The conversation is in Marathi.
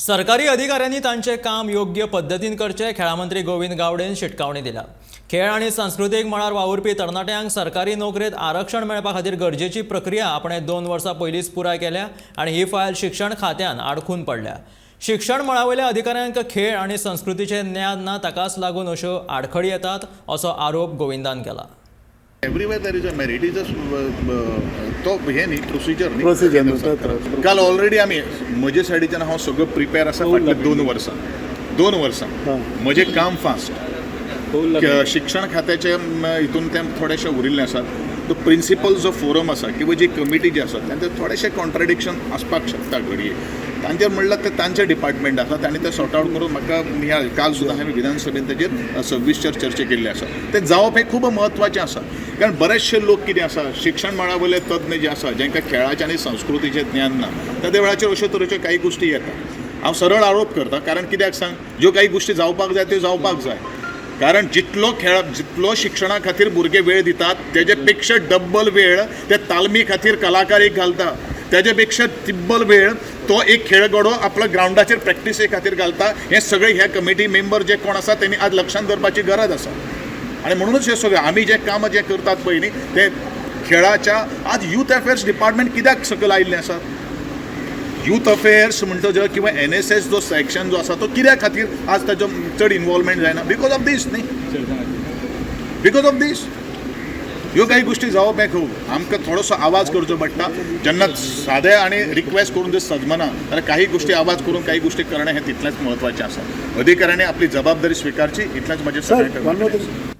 सरकारी अधिकाऱ्यांनी तांचे काम योग्य पद्धतीन करचे खेळामंत्री गोविंद गावडेन शिटकावणी दिला। खेळ आणि सांस्कृतिक मळार वावुरपी तरणाट्यांक सरकारी नोकरेत आरक्षण मेळपा खातीर गरजेची प्रक्रिया आपणे 2 वर्सां पयलींच पुराय केल्या आणि ही फायल शिक्षण खात्यान आडखून पडल्या। शिक्षण मळावयल्या अधिकाऱ्यांक खेळ आणि संस्कृतीचे ज्ञान ना ताकाच लागून अश्यो आडखळी येतात असो आरोप गोविंदान केला। Everywhere there is a merit. It is तो हे न्ही प्रोसिजर काल ऑलरेडी आमी म्हजे सायडीच्यान हांव सगळं प्रिपेअर आसा फाटले 2 वर्सां म्हजें काम फास्ट शिक्षण खात्याचे हितून ते थोडेशे उरिल्ले आसात। तो प्रिंसिपल्स ऑफ फोरम आसा किंवा जी कमिटी जी आसा तांचे थोडेशे कॉन्ट्राडिक्शन आसपाक शकता घडये तांचेर म्हणल्यार ते तांचे डिपार्टमेंट आसा तांणी ते सॉर्ट आउट करून म्हाका ह्या काल सुद्दां हांवें विधानसभेन तेजेर 26 चर्चा केल्ली आसा। ते जावप हे खूब म्हत्वाचें आसा कारण बरेचशे लोक कितें आसा शिक्षण मळा वयले तज्ञ जे आसा जांकां खेळाचें आनी संस्कृतीचें ज्ञान ना त्या वेळाचेर अश्यो तरेच्यो काही गोश्टी येतात। हांव सरळ आरोप करता कारण कित्याक सांग ज्यो काही गोश्टी जावपाक जाय त्यो जावपाक जाय कारण जितलो शिक्षणा खातीर भुरगे वेळ दितात तेजे पेक्षा डब्बल वेळ ते तालमी खातीर कलाकारीक घालता तेजे पेक्षा तिब्बल वेळ तो एक खेळगडो आपल्या ग्राउंडाचेर प्रॅक्टिसे खातीर घालता। हे सगळे ह्या कमिटी मेंबर जे कोण आसा तेणी आज लक्षांत दवरपाची गरज आसा आणि म्हणूनच हे सगळे आमी जे काम जे करतात पळय न्ही ते खेळाच्या आज यूथ अफेअर्स डिपार्टमेंट कित्याक सकयल आयिल्लें आसा। यूथ अफेअर्स म्हणटा जो किंवा NSS जो सेक्शन जो आसा तो कित्या खातीर आज ताजो चड इन्वॉल्वमेंट जायना बिकॉज ऑफ दीस न्ही बिकॉज ऑफ दीस ह्यो काही गोष्टी जावप हे खूब आमकां थोडोसो आवाज करचो पडटा जेन्ना सादे आनी रिक्वेस्ट करून जर सजमना जाल्यार काही गोष्टी आवाज करून काही गोष्टी करणें हें तितलेंच म्हत्वाचें आसा। अधिकाऱ्यांनी आपली जबाबदारी स्विकारची इतलेंच म्हजें सगळें